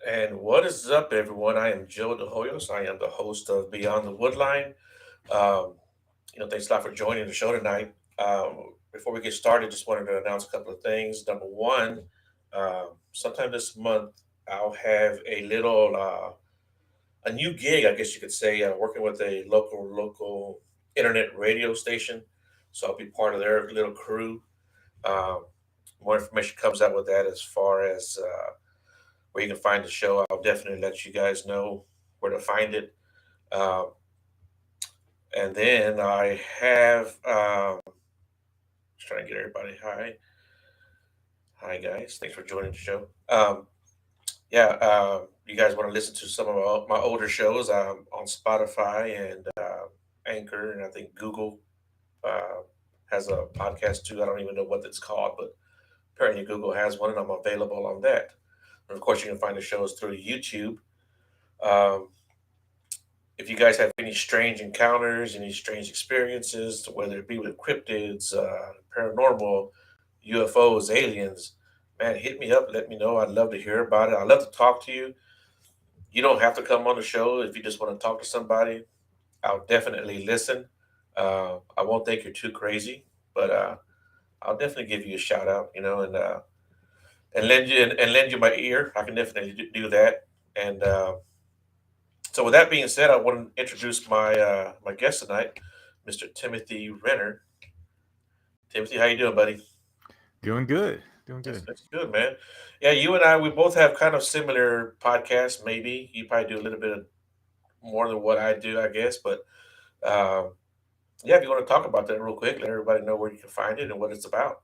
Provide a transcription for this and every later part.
And what is up, everyone? I am Joe De Hoyos. I am the host of Beyond the Woodline. Um, Thanks a lot for joining the show tonight. Before we get started, just wanted to announce a couple of things. Number one, sometime this month, I'll have a new gig, I guess you could say, working with a local internet radio station. So I'll be part of their little crew. Um, More information comes out with that as far as where you can find the show. I'll definitely let you guys know where to find it. Um, and then I have just trying to get everybody. Hi guys. Thanks for joining the show. Yeah, you guys want to listen to some of my older shows? On Spotify and Anchor, and I think Google uh, has a podcast too. I don't even know what it's called, but apparently Google has one, and I'm available on that. And of course, you can find the shows through YouTube. Um, if you guys have any strange encounters, any strange experiences, whether it be with cryptids, paranormal, UFOs, aliens, man, hit me up. Let me know. I'd love to hear about it. I'd love to talk to you. You don't have to come on the show if you just want to talk to somebody. I'll definitely listen. I won't think you're too crazy, but I'll definitely give you a shout out, and lend you my ear. I can definitely do that. And so, with that being said, I want to introduce my guest tonight, Mr. Timothy Renner. Timothy, how you doing, buddy? Doing good. Doing That's good. that's good, man. Yeah, you and I, we both have kind of similar podcasts. Maybe you probably do a little bit of more than what I do, I guess. But yeah, if you want to talk about that real quick, let everybody know where you can find it and what it's about.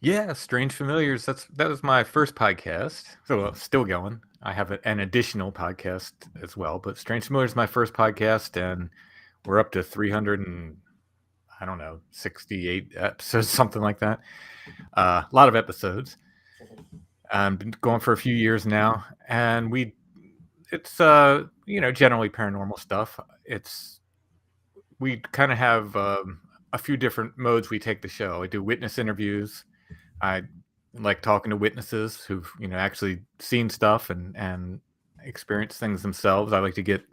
Yeah, Strange Familiars. That was my first podcast. So still going. I have an additional podcast as well, but Strange Familiars is my first podcast, and we're up to 300 and I don't know 68 episodes, something like that. A lot of episodes. Been going for a few years now, and it's generally paranormal stuff. It's we kind of have a few different modes we take the show. I do witness interviews. I like talking to witnesses who've actually seen stuff and experienced things themselves. I like to get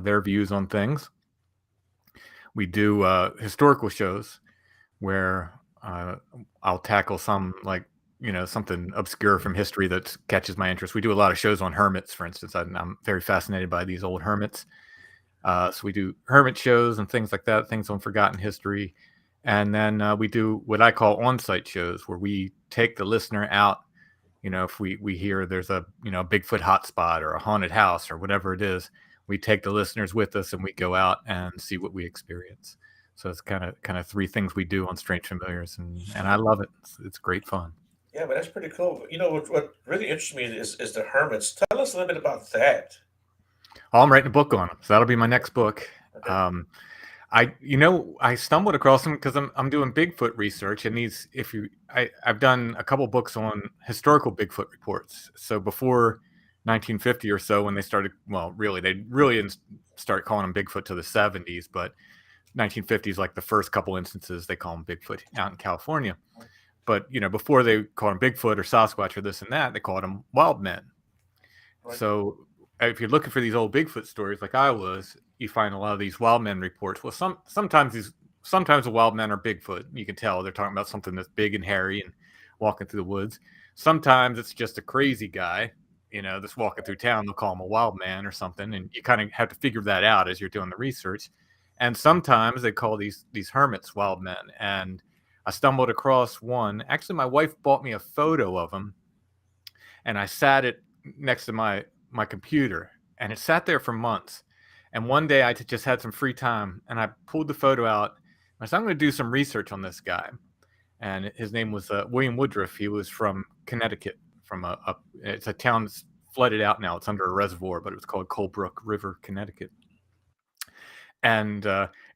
their views on things. We do historical shows where I'll tackle some like something obscure from history that catches my interest. We do a lot of shows on hermits, for instance. I'm very fascinated by these old hermits. So we do hermit shows and things like that, things on forgotten history. And then we do what I call on-site shows where we take the listener out. If we hear there's a Bigfoot hotspot or a haunted house or whatever it is, we take the listeners with us and we go out and see what we experience. So it's kind of three things we do on Strange Familiars, and I love it. It's great fun. Yeah, but that's pretty cool. What really interests me is the hermits. Tell us a little bit about that. Oh, I'm writing a book on them, so that'll be my next book. Okay. Um, I stumbled across them because I'm doing Bigfoot research, and these if you I've done a couple books on historical Bigfoot reports. So before 1950 or so, when they started, well, really they really didn't start calling them Bigfoot to the 70s, but 1950s like the first couple instances they call them Bigfoot out in California. But before they called them Bigfoot or Sasquatch or this and that, they called them wild men. Right. So if you're looking for these old Bigfoot stories, like I was, you find a lot of these wild men reports. Well, sometimes the wild men are Bigfoot. You can tell they're talking about something that's big and hairy and walking through the woods. Sometimes it's just a crazy guy, that's walking through town. They'll call him a wild man or something, and you kind of have to figure that out as you're doing the research. And sometimes they call these hermits wild men. And I stumbled across one. Actually, my wife bought me a photo of him, and I sat it next to my computer, and it sat there for months. And one day I just had some free time, and I pulled the photo out. I said, I'm going to do some research on this guy. And his name was William Woodruff. He was from Connecticut, from it's a town that's flooded out now. It's under a reservoir, but it was called Colebrook River, Connecticut. And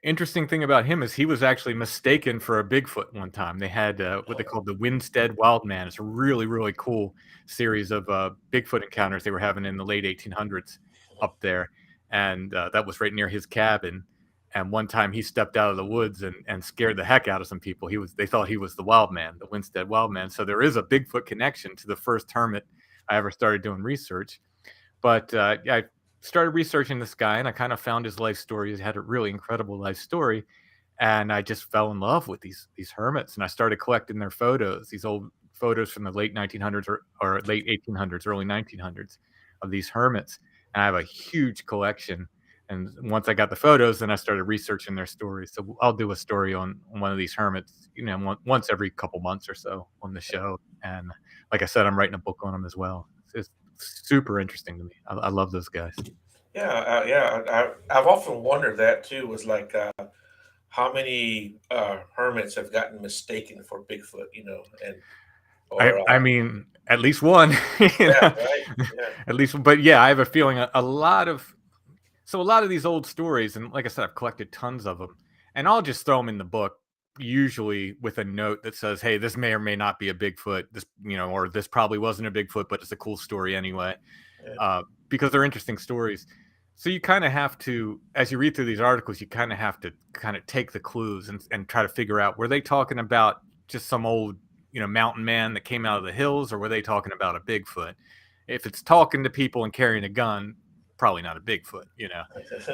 interesting thing about him is he was actually mistaken for a Bigfoot one time. They had what they called the Winstead Wild Man. It's a really, really cool series of Bigfoot encounters they were having in the late 1800s up there. And that was right near his cabin. And one time he stepped out of the woods and scared the heck out of some people. They thought he was the Wild Man, the Winstead Wild Man. So there is a Bigfoot connection to the first hermit I ever started doing research. But I started researching this guy, and I kind of found his life story. He had a really incredible life story, and I just fell in love with these hermits, and I started collecting their photos, these old photos from the late 1900s or late 1800s, early 1900s of these hermits, and I have a huge collection. And once I got the photos, then I started researching their stories. So I'll do a story on one of these hermits, once every couple months or so on the show. And like I said, I'm writing a book on them as well. It's super interesting to me. I love those guys. Yeah, yeah. I've often wondered that too. Was like how many hermits have gotten mistaken for Bigfoot, and I or I mean, at least one, you yeah, know, right, yeah, at least, but yeah, I have a feeling a lot of so a lot of these old stories, and like I said, I've collected tons of them, and I'll just throw them in the book, usually with a note that says, "Hey, this may or may not be a Bigfoot. This, or this probably wasn't a Bigfoot, but it's a cool story anyway." yeah, Because they're interesting stories. So you kind of have to, as you read through these articles, you kind of have to kind of take the clues and try to figure out, were they talking about just some old, mountain man that came out of the hills, or were they talking about a Bigfoot? If it's talking to people and carrying a gun, probably not a Bigfoot.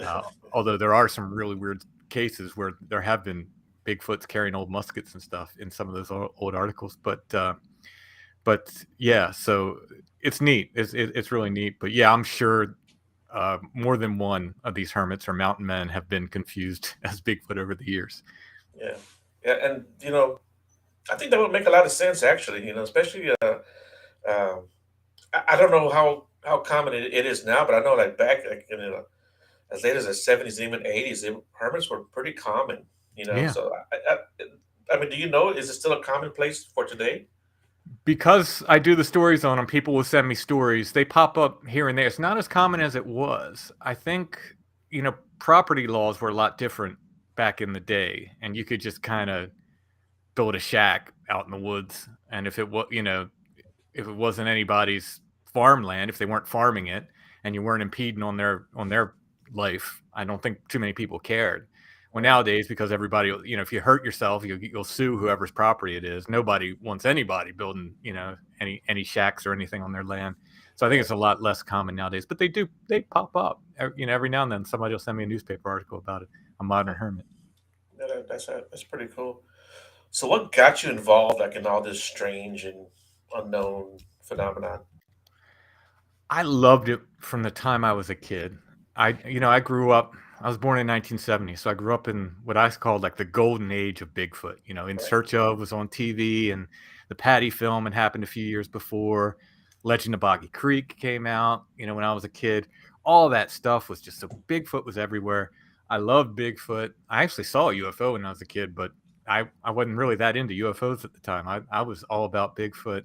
Uh, Although there are some really weird cases where there have been Bigfoots carrying old muskets and stuff in some of those old articles, but yeah, so it's neat. It's really neat. But yeah, I'm sure more than one of these hermits or mountain men have been confused as Bigfoot over the years. yeah, yeah, and I think that would make a lot of sense actually. Especially um, I don't know how common it is now, but I know like back like as late as the 70s, even 80s, hermits were pretty common. Yeah, So I mean, do you know? Is it still a commonplace for today? because I do the stories on them, people will send me stories. They pop up here and there. It's not as common as it was. I think property laws were a lot different back in the day, and you could just kind of build a shack out in the woods, and if it wasn't anybody's farmland, if they weren't farming it, and you weren't impeding on their life, I don't think too many people cared. Well, Right, nowadays, because everybody, if you hurt yourself, you'll sue whoever's property it is. Nobody wants anybody building, any shacks or anything on their land. So I think right. it's a lot less common nowadays. But they pop up. Every now and then somebody will send me a newspaper article about it. A modern hermit. Yeah, that's pretty cool. So, what got you involved, like in all this strange and unknown phenomenon? I loved it from the time I was a kid. I grew up. I was born in 1970, so I grew up in what I called like the golden age of Bigfoot. In Right, Search of was on TV, and the Patty film had happened a few years before. Legend of Boggy Creek came out. When I was a kid, all that stuff was just so Bigfoot was everywhere. I loved Bigfoot. I actually saw a UFO when I was a kid, but I wasn't really that into UFOs at the time. I was all about Bigfoot,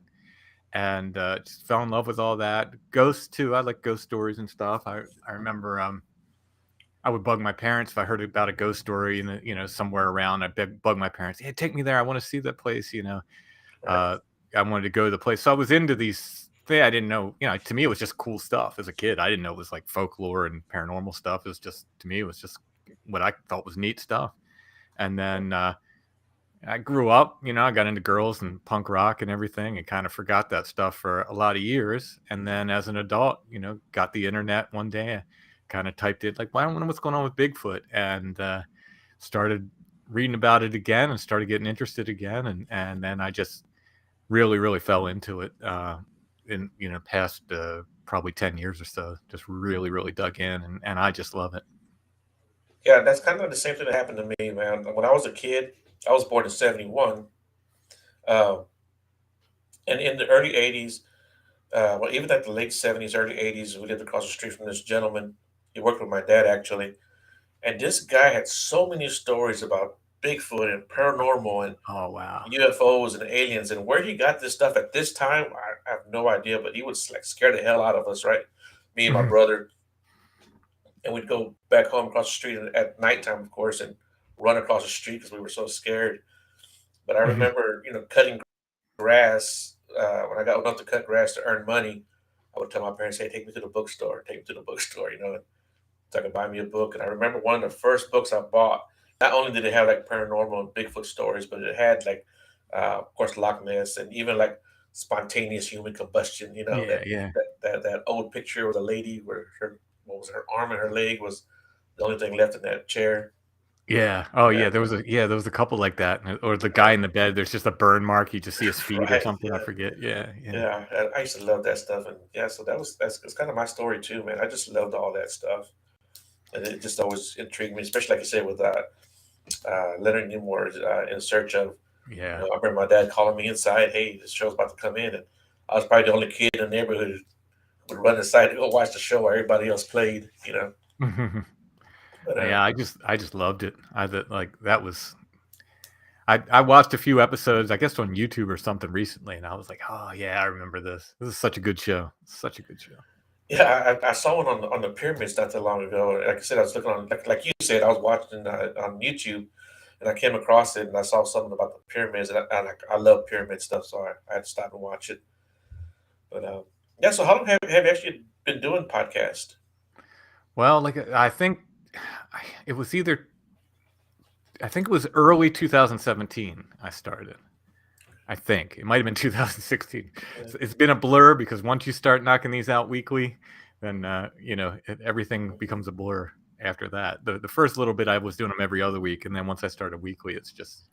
and just fell in love with all that. Ghosts too. I like ghost stories and stuff. I remember I would bug my parents if I heard about a ghost story in somewhere around. I bug my parents. Hey, take me there. I want to see that place. right, Uh, I wanted to go to the place. So I was into these things. I didn't know. To me, it was just cool stuff as a kid. I didn't know it was like folklore and paranormal stuff. It was just to me, it was just what I thought was neat stuff. And right. then I grew up, I got into girls and punk rock and everything and kind of forgot that stuff for a lot of years. And then as an adult, got the internet one day, I kind of typed it like, well, I don't know what's going on with Bigfoot, and started reading about it again and started getting interested again. And then I just really, really fell into it in, past probably 10 years or so, just really, really dug in, and I just love it. Yeah, that's kind of the same thing that happened to me, man. When I was a kid, I was born in '71, uh, and in the early '80s, well, even like the late '70s, early '80s, we lived across the street from this gentleman. He worked with my dad actually, and this guy had so many stories about Bigfoot and paranormal and Oh, wow. UFOs and aliens, and where he got this stuff at this time, I have no idea. But he would like scare the hell out of us, right? Me and my brother, and we'd go back home across the street at nighttime, of course, and run across the street because we were so scared. But I remember, cutting grass when I got enough to cut grass to earn money. I would tell my parents, "Hey, take me to the bookstore. Take me to the bookstore." So I could buy me a book. And I remember one of the first books I bought. Not only did it have like paranormal and Bigfoot stories, but it had like, of course, Loch Ness and even like spontaneous human combustion. Yeah, yeah. that old picture with a lady where her what was it, her arm and her leg was the only thing left in that chair. Yeah. Oh, Yeah, yeah. There was a couple like that, or the guy in the bed. There's just a burn mark. You just see his feet or right. something. I Yeah, forget. Yeah, yeah, yeah. I used to love that stuff, and yeah, so that's it's kind of my story too, man. I just loved all that stuff, and it just always intrigued me, especially like you said with Leonard Nimoy in search of. yeah. I remember my dad calling me inside, "Hey, this show's about to come in," and I was probably the only kid in the neighborhood who would run inside to go watch the show while everybody else played. But Yeah, I just loved it. Like that was I watched a few episodes, I guess on YouTube or something recently, and I was like, oh yeah, I remember this. This is such a good show. Such a good show. yeah, I saw one on the pyramids not too long ago. Like I said, I was looking on like you said, I was watching on YouTube, and I came across it, and I saw something about the pyramids, and I love pyramid stuff, so I had to stop and watch it. But yeah, so how long have you actually been doing podcast? Well, like I think it was either I think it was early 2017 I started. I think it might have been 2016. Yeah, It's been a blur because once you start knocking these out weekly, then everything becomes a blur after that. The first little bit I was doing them every other week, and then once I started weekly, it's just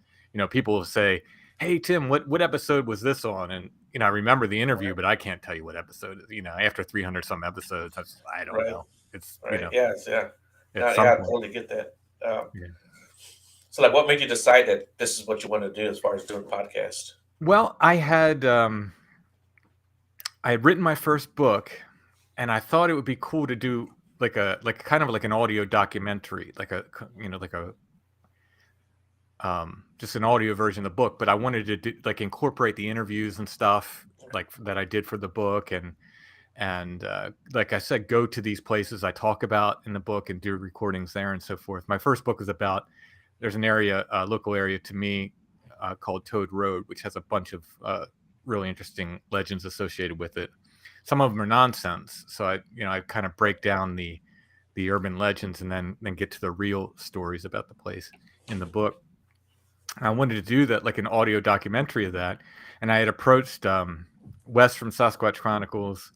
people will say, "Hey Tim, what episode was this on?" And I remember the interview, right, but I can't tell you what episode. After 300 some episodes, I don't right, know. It's right. Yeah, yeah, at yeah, some yeah. I point. totally get that. Um, Yeah. so, like, what made you decide that this is what you want to do as far as doing podcast? Well, I had written my first book, and I thought it would be cool to do like kind of like an audio documentary, like like a just an audio version of the book. But I wanted to like incorporate the interviews and stuff like that I did for the book, and like I said, go to these places I talk about in the book and do recordings there and so forth. My first book was about there's an area, a local area to me called Toad Road, which has a bunch of really interesting legends associated with it. Some of them are nonsense, so I kind of break down the urban legends and then get to the real stories about the place in the book. I wanted to do that, like an audio documentary of that, and I had approached Wes from Sasquatch Chronicles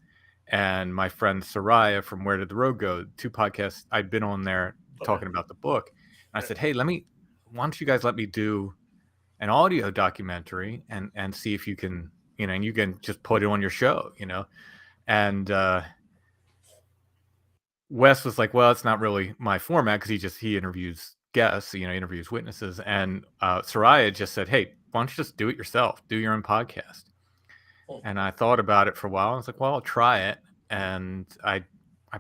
and my friend Soraya from Where Did the Road Go, two podcasts I'd been on there Okay, talking about the book. And I right. said, hey, why don't you guys let me do an audio documentary and see if you can, and you can just put it on your show, and Wes was like, well, it's not really my format because he interviews guests, interviews witnesses. And Soraya just said, hey, why don't you just do it yourself? Do your own podcast. Hmm. And I thought about it for a while. I was like, well, I'll try it. And I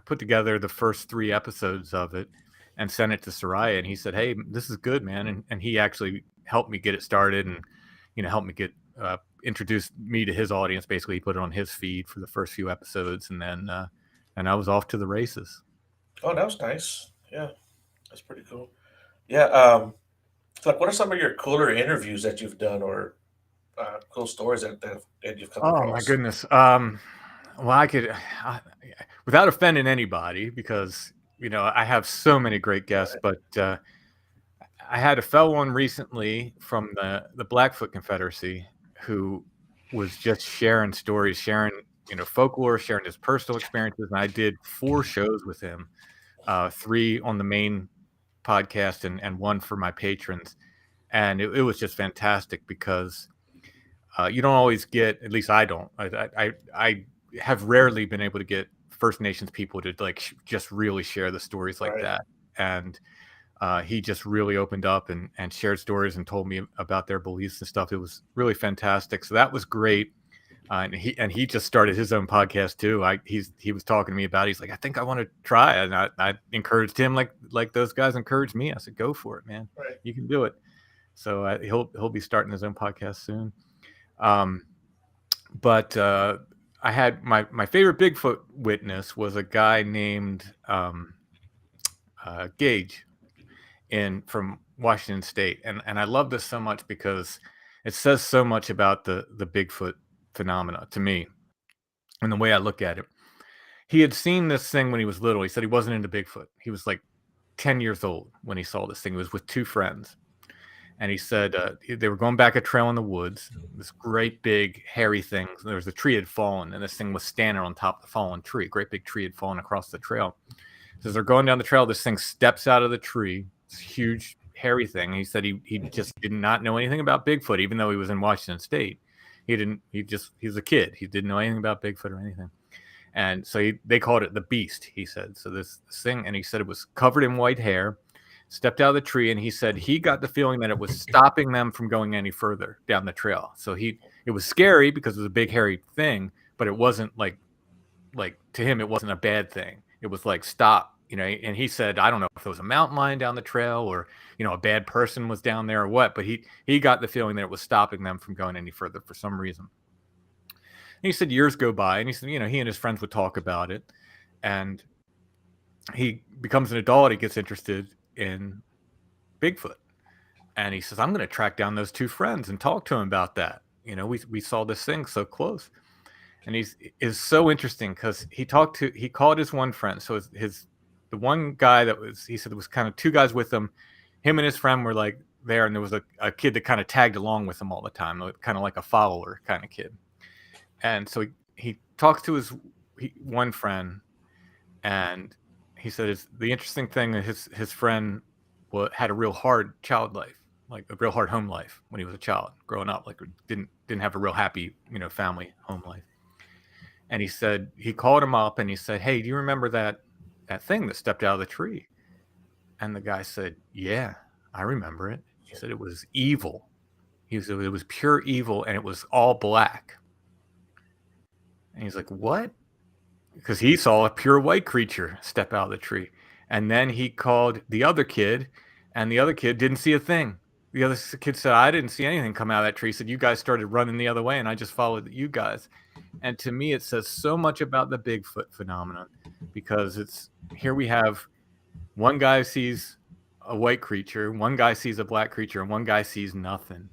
put together the first 3 episodes of it and sent it to Soraya. And he said, hey, this is good, man. And he actually helped me get it started and, helped me get introduced me to his audience. Basically, he put it on his feed for the first few episodes. And I was off to the races. Oh, that was nice. Yeah, that's pretty cool. Yeah. So, like, what are some of your cooler interviews that you've done, or cool stories that you've come Oh my across? goodness. Well, without offending anybody, because I have so many great guests, Right. but I had a fellow on recently from the Blackfoot Confederacy who was just sharing stories, sharing folklore, sharing his personal experiences, and I did 4 shows with him, 3 on the main podcast and one for my patrons, and it was just fantastic because you don't always get, at least I don't. I have rarely been able to get First Nations people to like just really share the stories like Right. that. And he just really opened up and shared stories and told me about their beliefs and stuff. It was really fantastic. So that was great. And he just started his own podcast too. He was talking to me about it. He's like, I think I want to try it. And I encouraged him like those guys encouraged me. I said, go for it, man. Right. You can do it. So he'll be starting his own podcast soon. Um, but I had my favorite Bigfoot witness was a guy named Gage in from Washington State, and I love this so much because it says so much about the Bigfoot phenomena to me and the way I look at it. He had seen this thing when he was little. He said he wasn't into Bigfoot. He was like 10 years old when he saw this thing. He was with 2 friends, And he said they were going back a trail in the woods. This great big hairy thing. There was a tree had fallen, and this thing was standing on top of the fallen tree. A great big tree had fallen across the trail. So as they're going down the trail, this thing steps out of the tree. This huge hairy thing. He said he just did not know anything about Bigfoot, even though he was in Washington State. He didn't. He's a kid. He didn't know anything about Bigfoot or anything. And so they called it the Beast. He said so. This thing, and he said it was covered in white hair. Stepped out of the tree, and he said he got the feeling that it was stopping them from going any further down the trail. So it was scary because it was a big hairy thing, but it wasn't like to him it wasn't a bad thing. It was like stop, and he said I don't know if there was a mountain lion down the trail or a bad person was down there or what, but he got the feeling that it was stopping them from going any further for some reason. And he said years go by, and he said he and his friends would talk about it, and he becomes an adult. He gets interested in Bigfoot, and he says I'm going to track down those two friends and talk to him about that. We saw this thing so close. And is so interesting because he called his one friend. So the one guy he said there was kind of two guys with him. Him and his friend were like there, and there was a kid that kind of tagged along with him all the time, kind of like a follower kind of kid. And so he talks to his one friend, and he said the interesting thing that his friend had a real hard child life, like a real hard home life when he was a child growing up, like didn't have a real happy family home life. And he said he called him up and he said, "Hey, do you remember that thing that stepped out of the tree?" And the guy said, "Yeah, I remember it." He said it was evil. He said it was pure evil, and it was all black. And he's like, "What?" Because he saw a pure white creature step out of the tree. And then he called the other kid, and the other kid didn't see a thing. The other kid said, "I didn't see anything come out of that tree." He said, "You guys started running the other way, and I just followed you guys." And to me, it says so much about the Bigfoot phenomenon, because here we have one guy sees a white creature, one guy sees a black creature, and one guy sees nothing.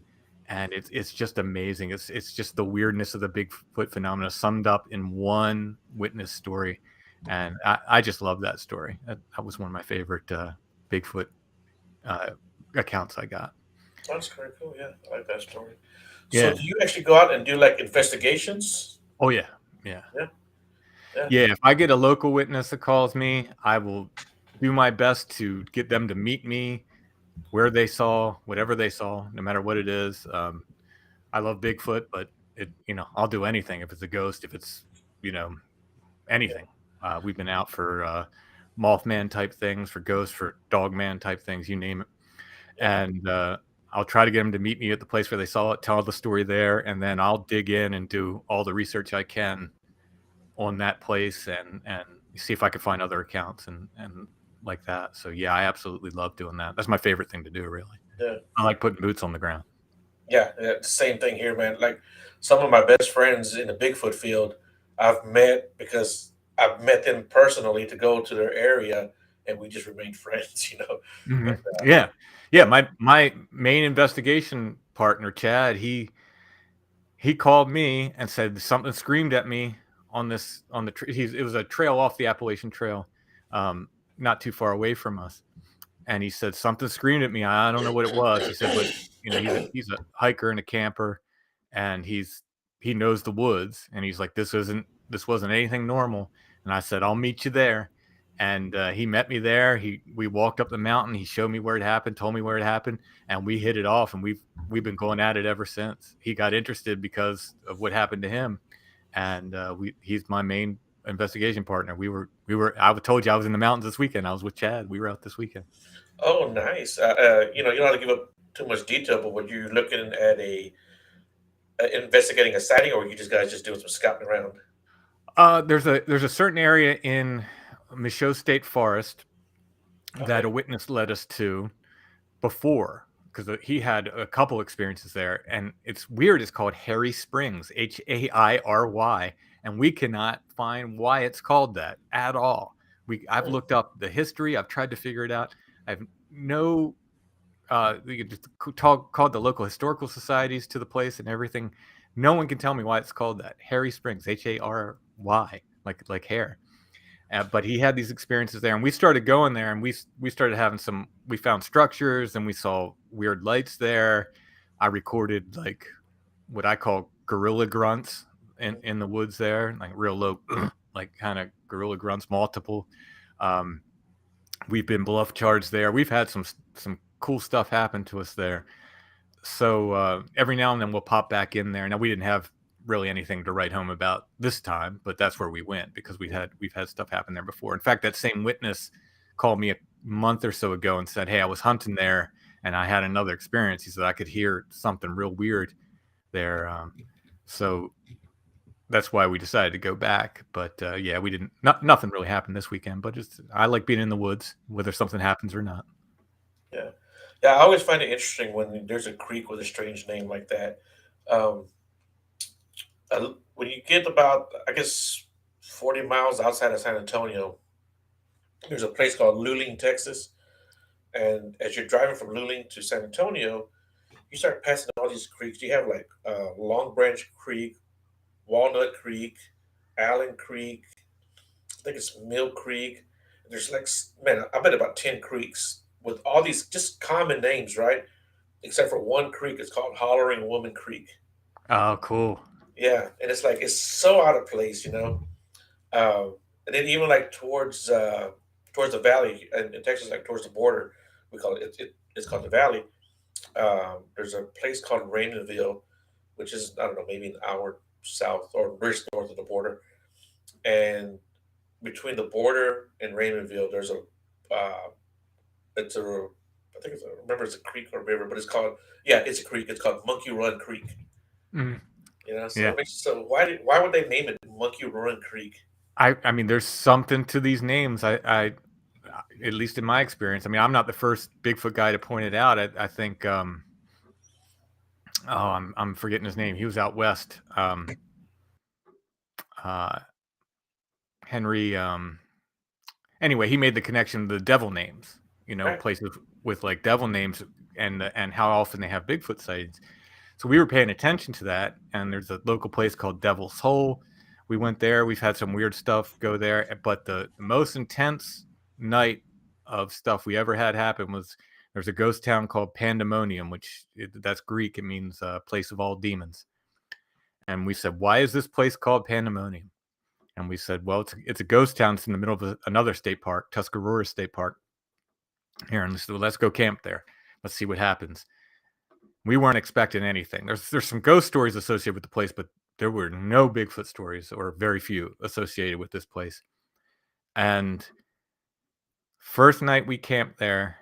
And it's just amazing. It's just the weirdness of the Bigfoot phenomena summed up in one witness story. And I just love that story. That was one of my favorite Bigfoot accounts I got. That's very cool. Yeah, I like that story. So, Yeah. do you actually go out and do like investigations? Oh, yeah. Yeah. Yeah, yeah, Yeah. If I get a local witness that calls me, I will do my best to get them to meet me where they saw whatever they saw, no matter what it is. I love Bigfoot, but I'll do anything if it's a ghost, if it's yeah, anything. We've been out for Mothman type things, for ghosts, for Dogman type things, you name it. yeah. And I'll try to get them to meet me at the place where they saw it, tell the story there, and then I'll dig in and do all the research I can on that place and see if I can find other accounts and like that. So yeah, I absolutely love doing that. That's my favorite thing to do, really. Yeah. I like putting boots on the ground. Yeah, yeah, same thing here, man. Like some of my best friends in the Bigfoot field, I've met because I've met them personally to go to their area, and we just remained friends, you know. Hmm. And Yeah, yeah. My main investigation partner, Chad, he called me and said something screamed at me on the it was a trail off the Appalachian Trail, um, not too far away from us. And he said something screamed at me. I don't know what it was. He said, but he's a hiker and a camper, and he knows the woods. And he's like, this wasn't anything normal. And I said, I'll meet you there. And he met me there. We walked up the mountain. He showed me where it happened, told me where it happened, and we hit it off. And we've been going at it ever since. He got interested because of what happened to him, and he's my main investigation partner. I told you I was in the mountains this weekend. I was with Chad. We were out this weekend. oh, nice. You don't have to give up too much detail, but were you looking at investigating a sighting, or were you just guys just doing some scouting around? There's a certain area in Michaud State Forest that Okay. a witness led us to before, because he had a couple experiences there, and it's weird. It's called Harry Springs, Hairy, and we cannot find why it's called that at all. I've Hmm. looked up the history. I've tried to figure it out. I have no. We could just called the local historical societies to the place and everything. No one can tell me why it's called that. Harry Springs, Hary, like hair. But he had these experiences there, and we started going there, and we started having some. We found structures, and we saw weird lights there. I recorded like what I call gorilla grunts in the woods there, like real low, like kind of gorilla grunts, multiple. Um, we've been bluff charged there. We've had some cool stuff happen to us there. So every now and then we'll pop back in there. Now we didn't have really anything to write home about this time, but that's where we went because we've had stuff happen there before. In fact, that same witness called me a month or so ago and said, "Hey, I was hunting there and I had another experience." He said I could hear something real weird there. So that's why we decided to go back. But yeah, we didn't. Nothing really happened this weekend. But just I like being in the woods, whether something happens or not. Yeah, yeah. I always find it interesting when there's a creek with a strange name like that. Um, when you get about, I guess, 40 miles outside of San Antonio, there's a place called Luling, Texas. And as you're driving from Luling to San Antonio, you start passing all these creeks. You have like Long Branch Creek, Walnut Creek, Allen Creek. I think it's Mill Creek. There's like, man, I bet about 10 creeks with all these just common names, right? Except for one creek. It's called Hollering Woman Creek. Oh, cool. Yeah. And it's like, it's so out of place, you know? And then even like towards the valley in Texas, like towards the border, we call it's called the valley. There's a place called Raymondville, which is, I don't know, maybe an hour south or just north of the border. And between the border and Raymondville, there's a it's a I think I remember it's a creek or river, but it's a creek. It's called Monkey Run Creek. Mm, You know, so yeah. it makes so why would they name it Monkey Run Creek? I mean, there's something to these names. I at least in my experience. I mean, I'm not the first Bigfoot guy to point it out. I think oh, I'm forgetting his name. He was out west. Uh, Henry. Anyway, he made the connection to the devil names. Right. Places with like devil names and how often they have Bigfoot sightings. So we were paying attention to that, and there's a local place called Devil's Hole. We went there. We've had some weird stuff go there, but the most intense night of stuff we ever had happen was there's a ghost town called Pandemonium, that's Greek. It means place of all demons. And we said, why is this place called Pandemonium? And we said, well, it's a ghost town. It's in the middle of another state park, Tuscarora State Park. Here, and so let's go camp there. Let's see what happens. We weren't expecting anything. There's some ghost stories associated with the place, but there were no Bigfoot stories, or very few, associated with this place. And first night we camped there,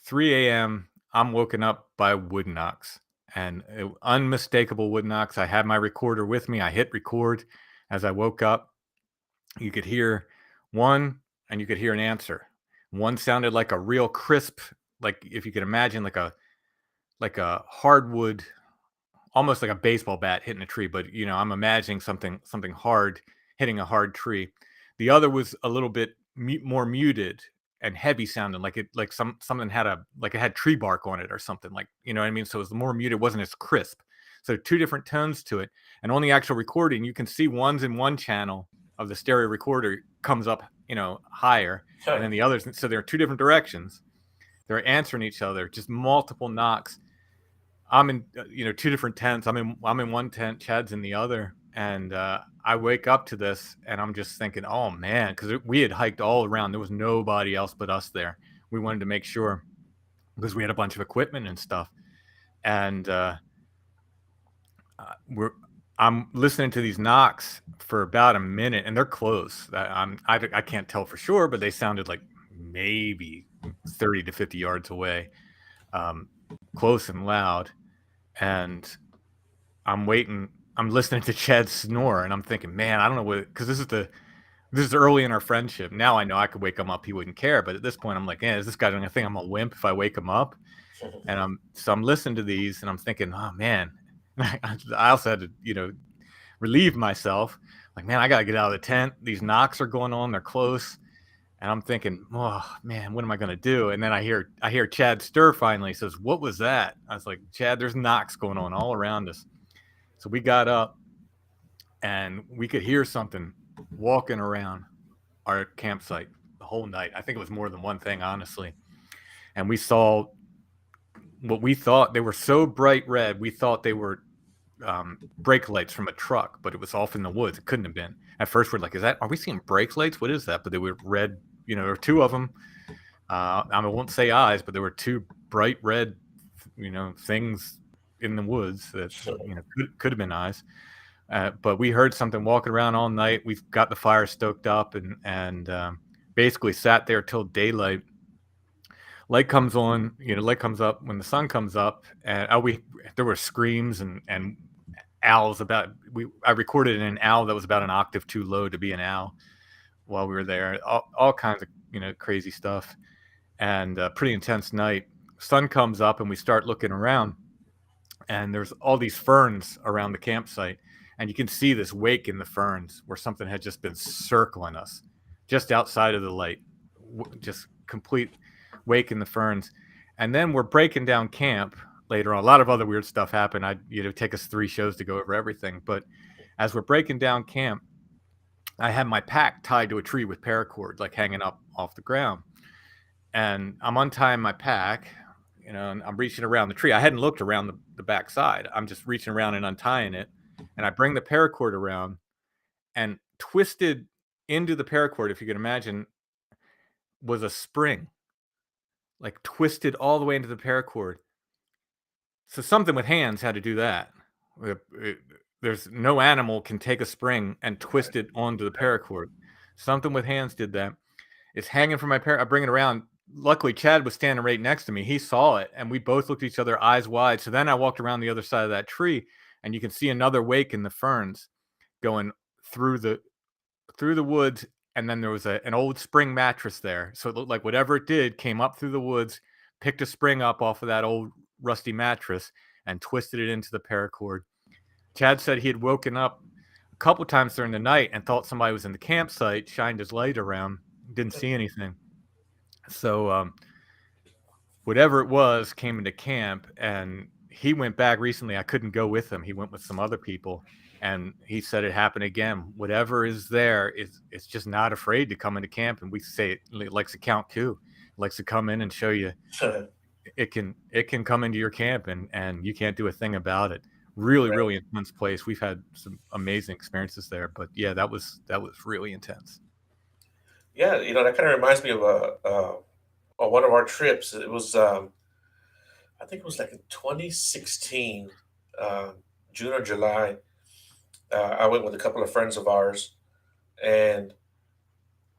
3 a.m., I'm woken up by wood knocks, and unmistakable wood knocks. I had my recorder with me. I hit record. As I woke up, you could hear one, and you could hear an answer. One sounded like a real crisp, like if you could imagine like a hardwood, almost like a baseball bat hitting a tree, but I'm imagining something hard hitting a hard tree. The other was a little bit more muted and heavy sounding, like something had it had tree bark on it or something, like, you know what I mean? So it was more muted, it wasn't as crisp. So two different tones to it. And on the actual recording, you can see one's in one channel of the stereo recorder comes up, higher, and Huh. then the others. So there are two different directions. They're answering each other, just multiple knocks. I'm in, two different tents. I'm in one tent. Chad's in the other, and I wake up to this, and I'm just thinking, oh man, because we had hiked all around. There was nobody else but us there. We wanted to make sure because we had a bunch of equipment and stuff, and we're. I'm listening to these knocks for about a minute, and they're close. I can't tell for sure, but they sounded like maybe 30 to 50 yards away, close and loud. And I'm waiting. I'm listening to Chad snore, and I'm thinking, man, I don't know what, because this is early in our friendship. Now I know I could wake him up; he wouldn't care. But at this point, I'm like, is this guy going to think I'm a wimp if I wake him up? And I'm listening to these, and I'm thinking, oh man. I also had to, relieve myself. Like, man, I got to get out of the tent. These knocks are going on; they're close. And I'm thinking, oh man, what am I going to do? And then I hear Chad stir finally. He says, what was that? I was like, Chad, there's knocks going on all around us. So we got up, and we could hear something walking around. our campsite the whole night. I think it was more than one thing, honestly. And we saw what we thought, they were so bright red. We thought they were brake lights from a truck, but it was off in the woods. It couldn't have been. At first, we're like, are we seeing brake lights? What is that? But they were red. There were two of them. I won't say eyes, but there were two bright red, things in the woods that could have been eyes. But we heard something walking around all night. We've got the fire stoked up and basically sat there till daylight. Light comes on, light comes up when the sun comes up, and there were screams and owls I recorded an owl that was about an octave too low to be an owl while we were there. All kinds of crazy stuff, and pretty intense night. Sun comes up and we start looking around, and there's all these ferns around the campsite, and you can see this wake in the ferns where something had just been circling us just outside of the light, just complete wake in the ferns. And then we're breaking down camp later on. A lot of other weird stuff happened. Take us 3 shows to go over everything, but as we're breaking down camp, I had my pack tied to a tree with paracord, like hanging up off the ground, and I'm untying my pack, and I'm reaching around the tree. I hadn't looked around the back side. I'm just reaching around and untying it, and I bring the paracord around, and twisted into the paracord, if you can imagine, was a spring, like twisted all the way into the paracord. So something with hands had to do that. There's no animal can take a spring and twist it onto the paracord. Something with hands did that. It's hanging from my I bring it around. Luckily, Chad was standing right next to me. He saw it, and we both looked at each other, eyes wide. So then I walked around the other side of that tree, and you can see another wake in the ferns going through the woods. And then there was an old spring mattress there. So it looked like whatever it did came up through the woods, picked a spring up off of that old rusty mattress, and twisted it into the paracord. Chad said he had woken up a couple times during the night and thought somebody was in the campsite, shined his light around, didn't see anything. So whatever it was came into camp, and he went back recently. I couldn't go with him. He went with some other people, and he said it happened again. Whatever is there, it's just not afraid to come into camp. And we say it likes to count too. It likes to come in and show you it can come into your camp, and you can't do a thing about it. Really, really intense place. We've had some amazing experiences there, but yeah, that was really intense. Yeah, that kind of reminds me of one of our trips. It was I think it was like in 2016, uh, June or July. I went with a couple of friends of ours, and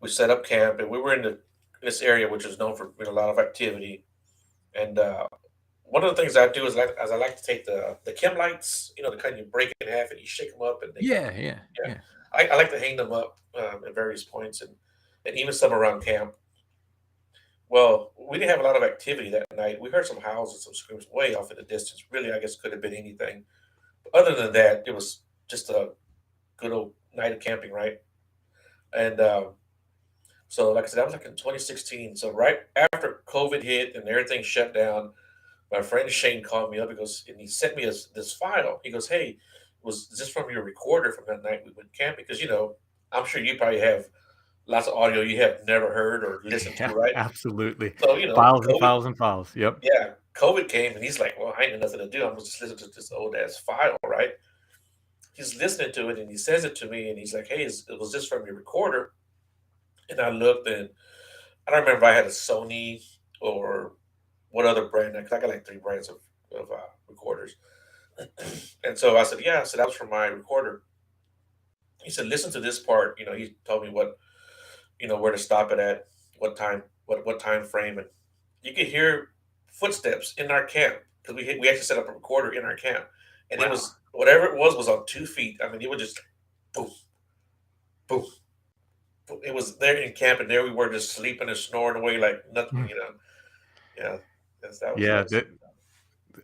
we set up camp, and we were in this area which is known for a lot of activity. And one of the things I do is I like to take the chem lights, the kind you break in half and you shake them up, and they Yeah, yeah, yeah. yeah. I like to hang them up at various points, and even some around camp. Well, we didn't have a lot of activity that night. We heard some howls and some screams way off in the distance. Really, I guess could have been anything. But other than that, it was just a good old night of camping, right? And so, like I said, that was like in 2016. So right after COVID hit and everything shut down, my friend Shane called me up and he sent me this file. He goes, "Hey, was this from your recorder from that night we went camping? Because I'm sure you probably have lots of audio you have never heard or listened to, Yeah, right?" absolutely. So Files and COVID, files and files. Yep. yeah, COVID came and he's like, "Well, I ain't got nothing to do. I'm just listening to this old ass file, right?" He's listening to it and he says it to me and he's like, "Hey, was this from your recorder?" And I looked and I don't remember if I had a Sony or what other brand. Because I got like 3 brands of recorders. And so I said, "Yeah." I said, "That was from my recorder." He said, "Listen to this part." He told me where to stop it at, what time frame, and you could hear footsteps in our camp because we actually set up a recorder in our camp, and it Wow. was whatever it was on 2 feet. I mean, it was just boom, boom, boom. It was there in camp, and there we were just sleeping and snoring away like nothing. Yeah, that was Yeah,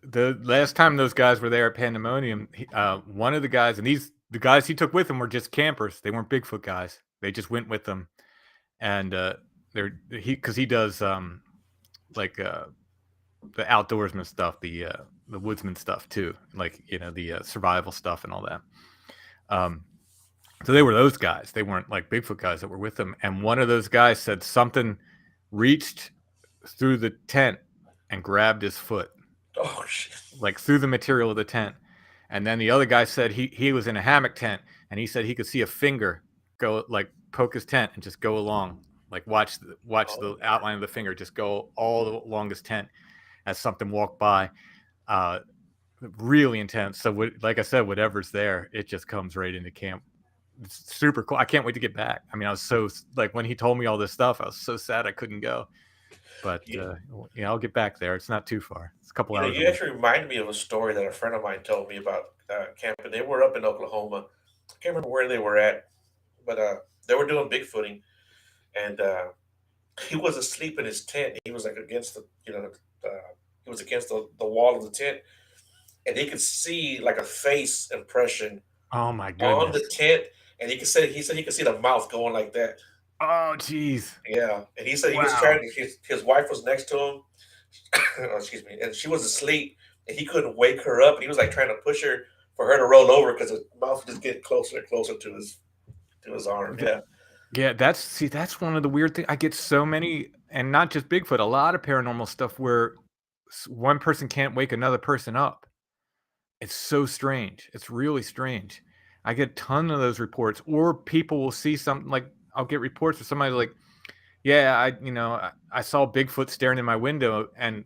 the last time those guys were there at Pandemonium, one of the guys, and the guys he took with him were just campers. They weren't Bigfoot guys. They just went with them, and because he does like the outdoorsman stuff, the woodsman stuff too, like the survival stuff and all that. Um, So they were those guys. They weren't like Bigfoot guys that were with them. And one of those guys said something reached through the tent and grabbed his foot, Oh shit. like through the material of the tent. And then the other guy said he was in a hammock tent, and he said he could see a finger go, like, poke his tent and just go along, like watch Oh the outline of the finger just go all along his tent as something walked by. Uh, Really intense. So like I said, whatever's there, it just comes right into camp. It's super cool. I can't wait to get back. I mean, I was so, like, when he told me all this stuff, I was so sad I couldn't go. But you, yeah, I'll get back there. It's not too far. It's a couple you know, hours you away. actually reminded me of a story that a friend of mine told me about camping. They were up in Oklahoma. I can't remember where they were at, but they were doing bigfooting, and he was asleep in his tent. He was like against the, he was against the wall of the tent, and he could see like a face impression Oh my on the goodness. tent, and he said he could see the mouth going like that. Oh geez. Yeah, and he said he was Wow. trying. His wife was next to him. Oh, excuse me, and she was asleep, and he couldn't wake her up, and he was like trying to push her for her to roll over because his mouth was just getting closer and closer to his arm. Yeah, Yeah, that's one of the weird things. I get so many, and not just Bigfoot, a lot of paranormal stuff where one person can't wake another person up. It's so strange. It's really strange. I get a ton of those reports, or people will see something, like, I'll get reports where somebody's like, "Yeah, I saw Bigfoot staring in my window, and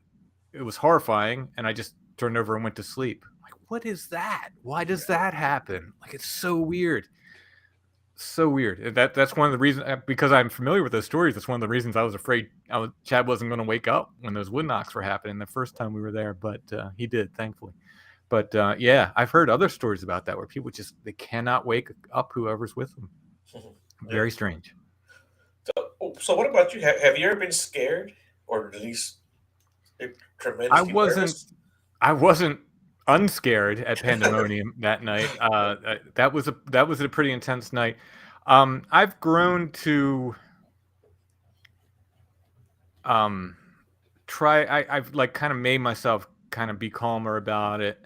it was horrifying, and I just turned over and went to sleep." Like, what is that? Why does that happen? Like, it's so weird. So weird. That's one of the reasons, because I'm familiar with those stories. That's one of the reasons I was afraid Chad wasn't going to wake up when those wood knocks were happening the first time we were there, but he did, thankfully. But yeah, I've heard other stories about that where people just, they cannot wake up whoever's with them. yeah. Very strange. So what about you? Have you ever been scared, or at least I tremendously wasn't nervous? I wasn't unscared at Pandemonium that night. That was a pretty intense night. I've grown to um I've like kind of made myself kind of be calmer about it.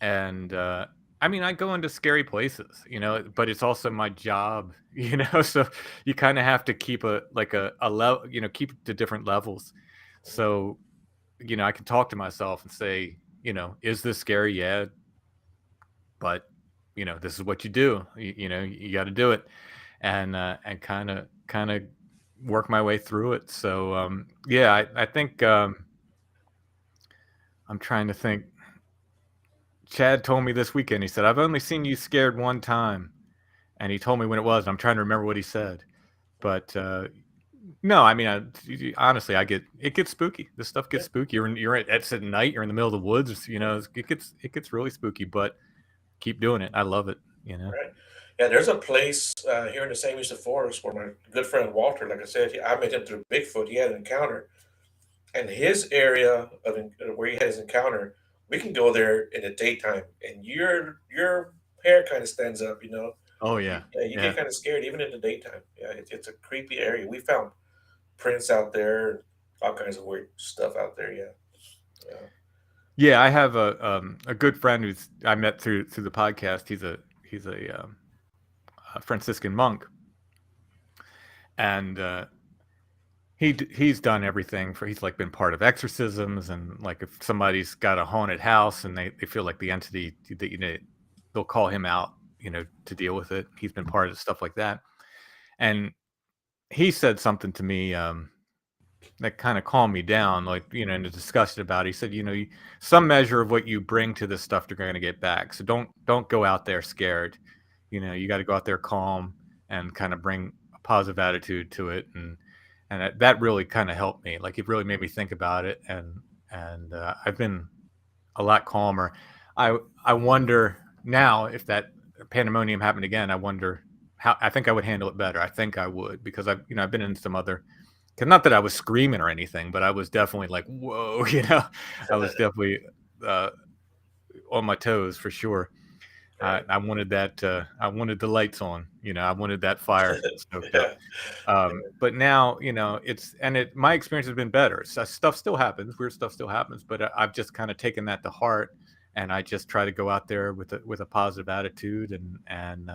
And I mean, I go into scary places, but it's also my job, so you kind of have to keep a level, keep it to different levels. So, I can talk to myself and say, is this scary? Yeah, but this is what you do. You got to do it, and kind of work my way through it. So yeah, I think I'm trying to think. Chad told me this weekend. He said, "I've only seen you scared one time," and he told me when it was. I'm trying to remember what he said, but no, I mean, honestly, it gets spooky. This stuff Yeah, gets spooky. It's at night. You're in the middle of the woods. It gets really spooky. But keep doing it. I love it. right. Yeah, there's a place here in the St. Lucie Forest where my good friend Walter, like I said, I met him through Bigfoot. He had an encounter, and his area where he had his encounter, we can go there in the daytime, and your hair kind of stands up. Oh yeah, You get yeah, kind of scared even in the daytime. Yeah, it's a creepy area. We found prints out there, all kinds of weird stuff out there. Yeah, yeah. yeah. I have a good friend who's I met through the podcast. He's a Franciscan monk, and he's done everything he's like been part of exorcisms, and like if somebody's got a haunted house and they feel like the entity that they'll call him out, to deal with it. He's been part of stuff like that. And he said something to me that kind of calmed me down, like, in a discussion about it. He said, some measure of what you bring to this stuff, you're going to get back. So don't go out there scared. You got to go out there calm and kind of bring a positive attitude to it. And that really kind of helped me. Like, it really made me think about it. And I've been a lot calmer. I wonder now, if that pandemonium happened again, I wonder how. I think I would handle it better. I think I would, because I've been in some other. Cause not that I was screaming or anything, but I was definitely like, whoa, I was definitely uh, on my toes for sure. Right. I wanted that. I wanted the lights on. I wanted that fire stoked up. Yeah. But now, my experience has been better. So stuff still happens. Weird stuff still happens, but I've just kind of taken that to heart, and I just try to go out there with a positive attitude, and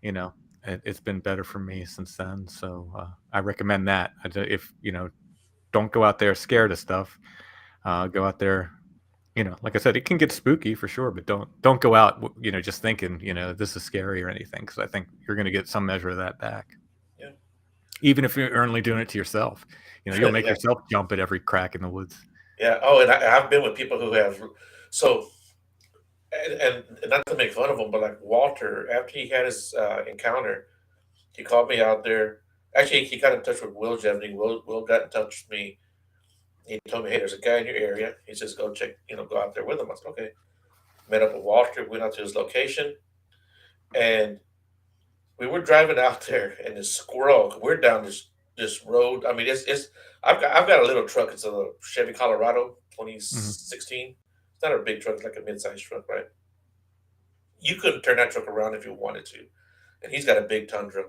you know, it's been better for me since then. So I recommend that. If don't go out there scared of stuff. Go out there. Like I said, it can get spooky for sure, but don't go out, just thinking, this is scary or anything, because I think you're going to get some measure of that back, Yeah. even if you're only doing it to yourself. You'll make Yeah. yourself jump at every crack in the woods. Yeah. Oh, and I've been with people who have so and not to make fun of him, but like Walter, after he had his encounter, he called me out there. Actually, he got in touch with Will Jevney. Will got in touch with me. He told me, "Hey, there's a guy in your area." He says, "Go check, go out there with him." I said, "Okay." Met up with Walter. Went out to his location, and we were driving out there, and this squirrel. We're down this road. I mean, it's. I've got a little truck. It's a Chevy Colorado Hmm. 2016. It's not a big truck. It's like a mid-sized truck, right? You couldn't turn that truck around if you wanted to, and he's got a big Tundra.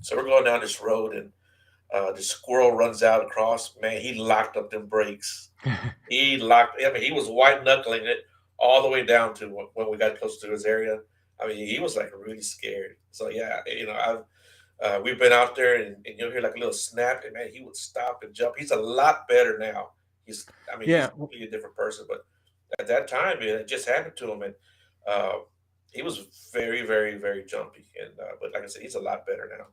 So we're going down this road, and the squirrel runs out across. Man, he locked up them brakes. He locked. I mean, he was white knuckling it all the way down to when we got close to his area. I mean, he was like really scared. So yeah, I've we've been out there, and you'll hear like a little snap, and man, he would stop and jump. He's a lot better now. I mean, he's Yeah, completely a different person. But at that time, it just happened to him, and uh, he was very, very, very jumpy. And but like I said, he's a lot better now.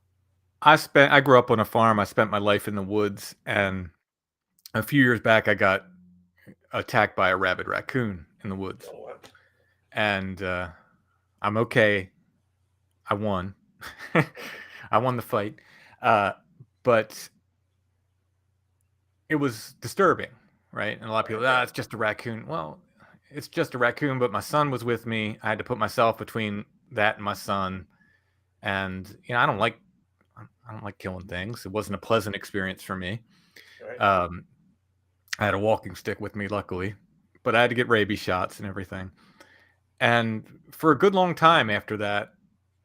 I grew up on a farm. I spent my life in the woods, and a few years back, I got attacked by a rabid raccoon in the woods, Oh, wow. and I'm okay. I won. I won the fight, uh, but it was disturbing, right? And a lot of Right, people, yeah, it's just a raccoon. Well, it's just a raccoon, but my son was with me. I had to put myself between that and my son, and I don't like killing things. It wasn't a pleasant experience for me. right, Um, I had a walking stick with me, luckily, but I had to get rabies shots and everything. And for a good long time after that,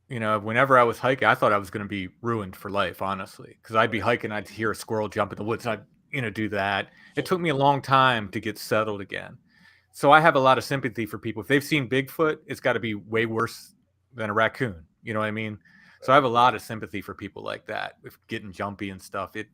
whenever I was hiking, I thought I was going to be ruined for life, honestly, because I'd be right. hiking, I'd hear a squirrel jump in the woods, and I'd do that. It took me a long time to get settled again. So I have a lot of sympathy for people. If they've seen Bigfoot, it's got to be way worse than a raccoon. You know what I mean? So I Right. have a lot of sympathy for people like that with getting jumpy and stuff. It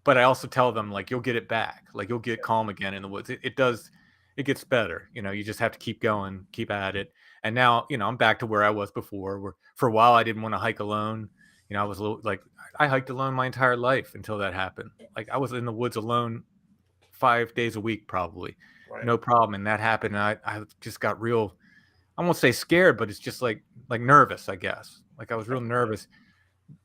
but I also tell them, like, you'll get it back. Like, you'll get calm again in the woods. It does. It gets better. You just have to keep going, keep at it. And now, I'm back to where I was before, where for a while I didn't want to hike alone. I was a little like, I hiked alone my entire life until that happened. Like, I was in the woods alone 5 days a week, probably, Right. no problem. And that happened. And I just got real, I won't say scared, but it's just like nervous, I guess. Like, I was real Right. nervous.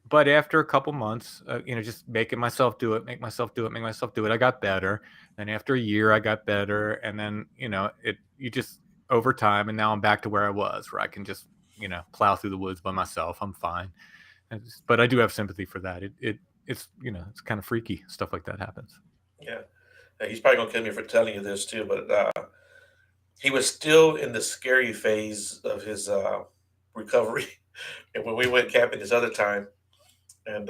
But after a couple months, just making myself do it, make myself do it, make myself do it, I got better. Then after a year, I got better, and then you just over time, and now I'm back to where I was, where I can just plow through the woods by myself. I'm fine. But I do have sympathy for that. It's kind of freaky. Stuff like that happens. Yeah. He's probably gonna kill me for telling you this too, but he was still in the scary phase of his recovery. And when we went camping this other time, and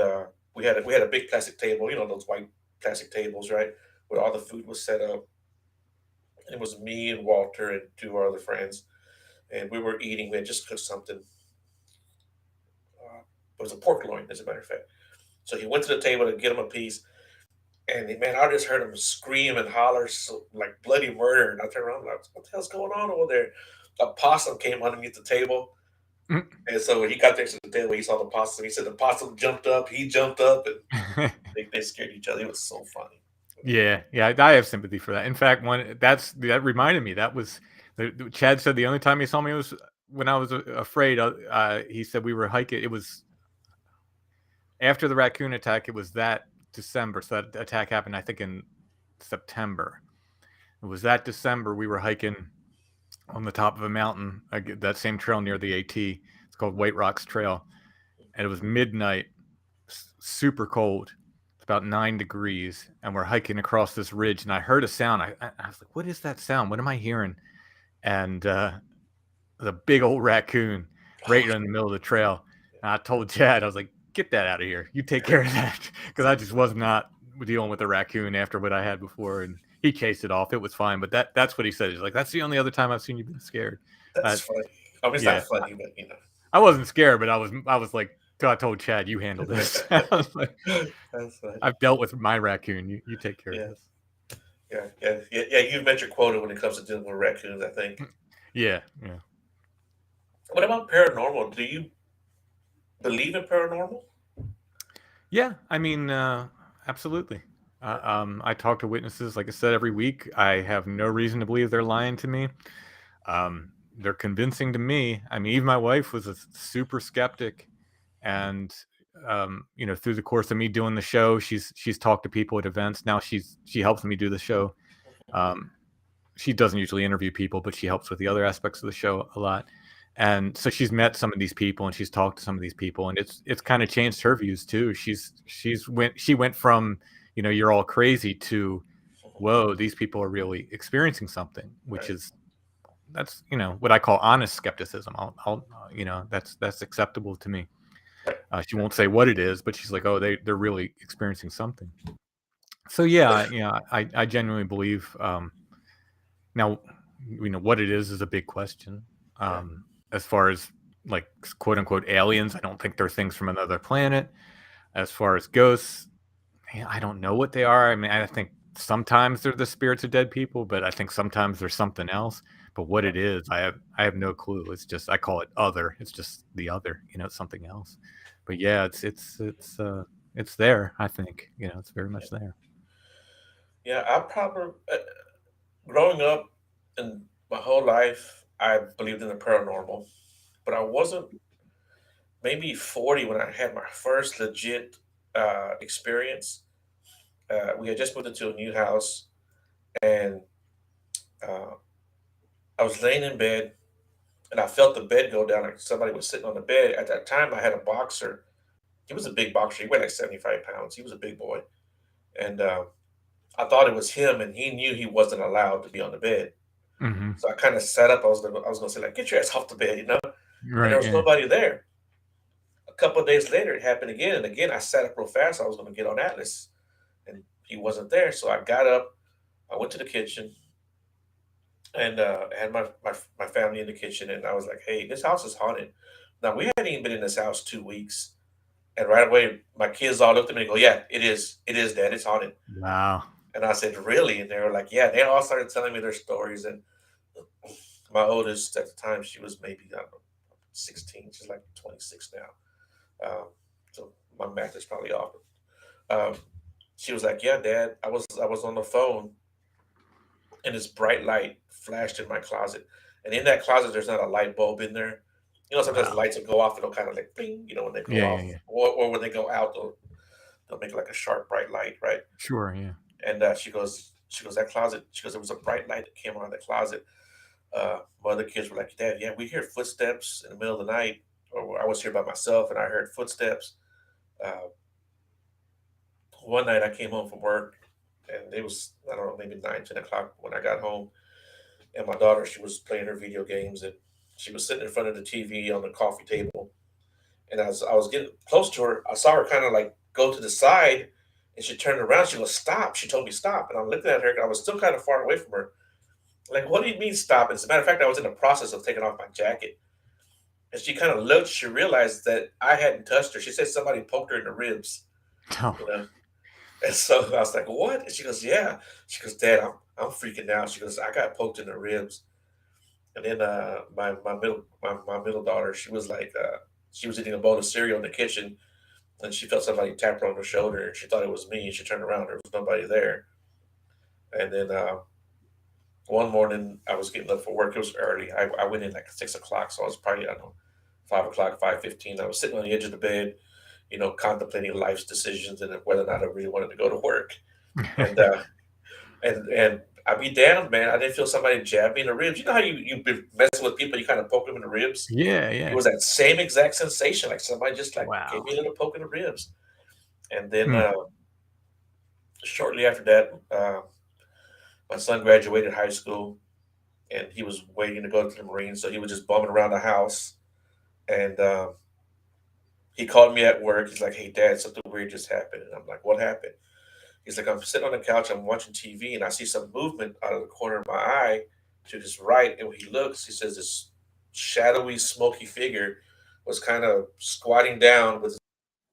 we had a big plastic table, those white plastic tables, right, where all the food was set up. And it was me and Walter and two of our other friends, and we were eating. We had just cooked something. It was a pork loin, as a matter of fact. So he went to the table to get him a piece, and man, I just heard him scream and holler like bloody murder. And I turned around, like, what the hell's going on over there? A possum came underneath the table. And so when he got there to the table, he saw the possum. He said the possum jumped up, he jumped up, and they scared each other. It was so funny. Yeah, yeah, I have sympathy for that. In fact, that reminded me, that was Chad said the only time he saw me was when I was afraid. He said we were hiking. It was after the raccoon attack. It was that December. So that attack happened, I think, in September. It was that December. We were hiking on the top of a mountain, that same trail near the AT. It's called White Rocks Trail, and it was midnight, super cold. It's about 9 degrees, and we're hiking across this ridge. And I heard a sound. I was like, "What is that sound? What am I hearing?" And the big old raccoon right in the middle of the trail. And I told Chad, I was like, "Get that out of here. You take care of that," because I just was not dealing with a raccoon after what I had before. And he chased it off. It was fine. But that's what he said. He's like, "That's the only other time I've seen you been scared." That's Uh, funny. I mean, it's not yeah, funny, but. I wasn't scared, but I was like, I told Chad, you handle this. I was like, That's funny. I've dealt with my raccoon. You take care of Yeah, this. yeah. You've met your quota when it comes to dealing with raccoons, I think. Yeah, yeah, What about paranormal? Do you believe in paranormal? yeah. I mean, absolutely. I talk to witnesses, like I said, every week. I have no reason to believe they're lying to me. They're convincing to me. I mean, even my wife was a super skeptic, and through the course of me doing the show, she's talked to people at events. Now she helps me do the show. Um, she doesn't usually interview people, but she helps with the other aspects of the show a lot. And so she's met some of these people and she's talked to some of these people, and it's kind of changed her views too. She went from, you're all crazy to, whoa, these people are really experiencing something, which Right, is that's what I call honest skepticism. That's acceptable to me. right, She right. won't say what it is, but she's like, oh, they're really experiencing something. So yeah, I genuinely believe. Now, what it is a big question. Yeah, As far as like quote unquote aliens, I don't think they're things from another planet. As far as ghosts, man, I don't know what they are. I mean, I think sometimes they're the spirits of dead people, but I think sometimes there's something else. But what it is, I have no clue. It's just I call it other. It's just the other. It's something else. But yeah, it's there. I think it's very yeah, much there. yeah. I probably growing up and my whole life, I believed in the paranormal, but I wasn't maybe 40 when I had my first legit experience. We had just moved into a new house, and uh, I was laying in bed, and I felt the bed go down. Like somebody was sitting on the bed. At that time, I had a boxer. He was a big boxer. He weighed like 75 pounds. He was a big boy, and I thought it was him, and he knew he wasn't allowed to be on the bed. Hmm. So I kind of sat up. I was gonna say like, "Get your ass off the bed," and there Right. was Yeah. nobody there. A couple of days later, it happened again, and again I sat up real fast. I was gonna get on Atlas, and he wasn't there. So I got up. I went to the kitchen, and I had my family in the kitchen, and I was like, "Hey, this house is haunted." Now we hadn't even been in this house 2 weeks, and right away my kids all looked at me and go, "Yeah, it is, Dad, it's haunted." Wow. And I said, "Really?" And they were like, "Yeah." They all started telling me their stories, and my oldest at the time, she was maybe I don't know, 16. She's like 26 now. So my math is probably off. Um, she was like, "Yeah, Dad, I was on the phone, and this bright light flashed in my closet. And in that closet, there's not a light bulb in there. Sometimes the Wow. lights will go off, it'll kind of like bling, when they go Yeah. Yeah. off, Yeah. or when they go out, they'll make like a sharp bright light, right?" Sure. Yeah. And she goes, that closet. She goes, there was a bright light that came out of the closet. My other kids were like, "Dad, yeah, we hear footsteps in the middle of the night." Or I was here by myself and I heard footsteps. Uh, One night I came home from work, and it was, I don't know, maybe 9, 10 o'clock when I got home. And my daughter, she was playing her video games, and she was sitting in front of the TV on the coffee table. And as I was getting close to her, I saw her kind of like go to the side, and she turned around. She goes, "Stop." She told me stop. And I'm looking at her, and I was still kind of far away from her. Like, "What do you mean stop?" As a matter of fact, I was in the process of taking off my jacket. And she kind of looked, she realized that I hadn't touched her. She said somebody poked her in the ribs, Oh. you know. And so I was like, "What?" And she goes, "Yeah." She goes, "Dad, I'm freaking out." She goes, "I got poked in the ribs." And then my middle daughter, she was eating a bowl of cereal in the kitchen, and she felt somebody tap her on the shoulder, and she thought it was me. And she turned around, there was nobody there. And then one morning, I was getting up for work. It was early. I went in like 6 o'clock, so I was probably, I don't know, 5 o'clock, 5:15. I was sitting on the edge of the bed, contemplating life's decisions and whether or not I really wanted to go to work. And and I be damned, man. I didn't feel somebody jab me in the ribs. You know how you been messing with people, you kind of poke them in the ribs. Yeah. It Yeah. was that same exact sensation, like somebody just like gave Wow. me a little poke in the ribs. And then Mm. shortly after that, my son graduated high school, and he was waiting to go to the Marines, so he was just bumming around the house. And he called me at work. He's like, "Hey, Dad, something weird just happened." And I'm like, "What happened?" He's like, "I'm sitting on the couch, I'm watching TV, and I see some movement out of the corner of my eye to his right. And when he looks, he says this shadowy, smoky figure was kind of squatting down with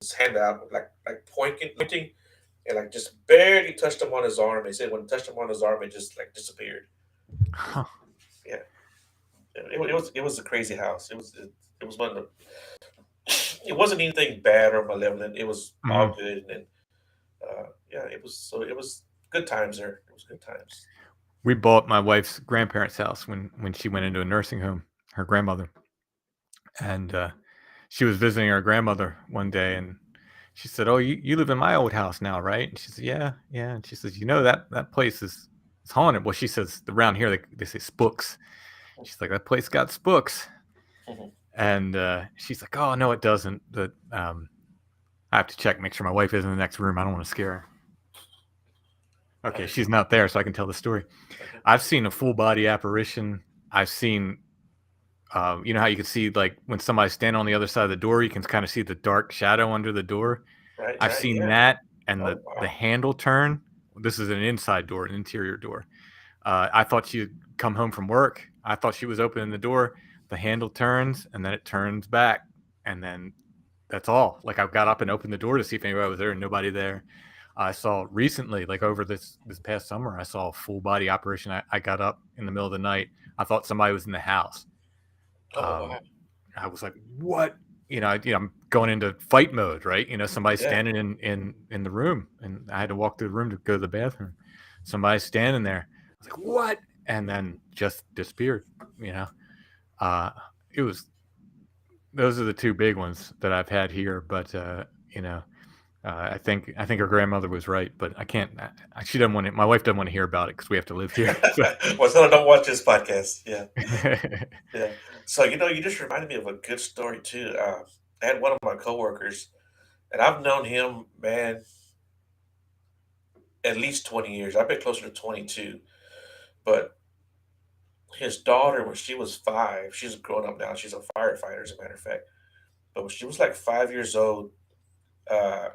his hand out, like pointing, and like just barely touched him on his arm. They said when it touched him on his arm, it just like disappeared. Huh. Yeah, it was a crazy house. It was one of the. It wasn't anything bad or malevolent. It was all Mhm. good, and yeah, it was good times there. It was good times. We bought my wife's grandparents' house when she went into a nursing home, her grandmother, and she was visiting her grandmother one day, and she said, "Oh, you live in my old house now, right?" And she said, "Yeah, yeah." And she says, "You know that place is haunted." Well, she says around here they say spooks. She's like, "That place got spooks," and she's like, "Oh no, it doesn't." But I have to check, make sure my wife is in the next room. I don't want to scare her. Okay, Okay, she's not there, so I can tell the story. okay, I've seen a full body apparition. I've seen, you know how you can see like when somebody's standing on the other side of the door, you can kind of see the dark shadow under the door. right, I've right, seen yeah. that, and Oh the wow. handle turn. This is an inside door, an interior door. I thought she had come home from work. I thought she was opening the door. The handle turns, and then it turns back, and then that's all. Like I got up and opened the door to see if anybody was there, and nobody there. I saw recently, like over this past summer, I saw a full body operation. I got up in the middle of the night. I thought somebody was in the house. Oh wow. Um, I was like, "What?" I'm going into fight mode, right? Somebody's Yeah. standing in the room, and I had to walk through the room to go to the bathroom. Somebody's standing there. I was like, "What?" And then just disappeared. You know, uh, it was those are the two big ones that I've had here. But you know, I think her grandmother was right, but I can't. She doesn't want it. My wife doesn't want to hear about it because we have to live here. So. Well, so don't watch this podcast. Yeah, yeah. So you just reminded me of a good story too. I had one of my coworkers, and I've known him, man, at least 20 years. I've been closer to 22. But his daughter, when she was 5, she's grown up now. She's a firefighter, as a matter of fact. But when she was like 5 years old, uh,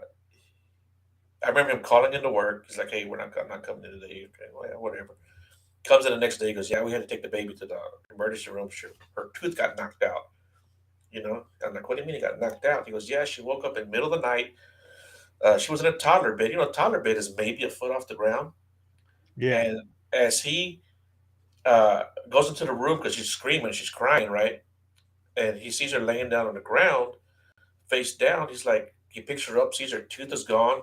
I remember him calling into work. He's like, "Hey, I'm not coming in today." Okay, well, yeah, whatever. Comes in the next day. He goes, "Yeah, we had to take the baby to the emergency room. Her tooth got knocked out." I'm like, "What do you mean it got knocked out?" He goes, "Yeah, she woke up in the middle of the night. She was in a toddler bed. A toddler bed is maybe a foot off the ground. Yeah. And as he goes into the room because she's screaming, she's crying, right? And he sees her laying down on the ground, face down. He's like, he picks her up, sees her tooth is gone.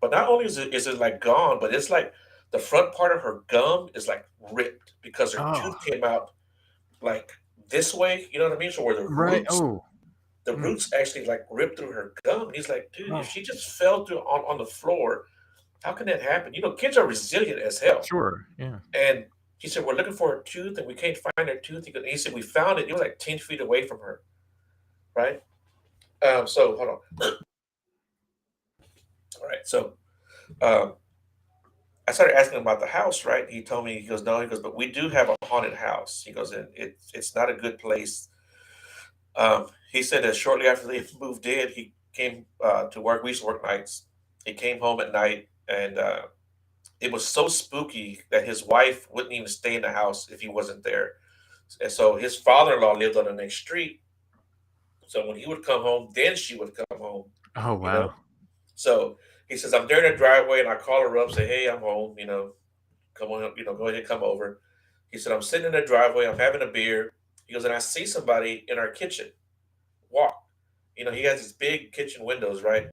But not only is it like gone, but it's like the front part of her gum is like ripped because her Oh, tooth came out like this way. You know what I mean? So where the right. roots Oh, the mm. roots actually like ripped through her gum. And he's like, dude, if Oh, she just fell through on the floor, how can that happen? Kids are resilient as hell. sure. Yeah. And he said, we're looking for a tooth and we can't find her tooth. He said, we found it. It was like 10 feet away from her, right? So hold on. All right. So um, I started asking him about the house, right? He told me, he goes, no, he goes, but we do have a haunted house. He goes, and it's not a good place. He said that shortly after they moved in, he came to work. We used to work nights. He came home at night, and it was so spooky that his wife wouldn't even stay in the house if he wasn't there. And so his father-in-law lived on the next street. So when he would come home, then she would come home, Oh, you know. wow. So he says, I'm there in the driveway, and I call her up, say, hey, I'm home, come on, go ahead and come over. He said, I'm sitting in the driveway, I'm having a beer. He goes, and I see somebody in our kitchen walk. He has these big kitchen windows, right?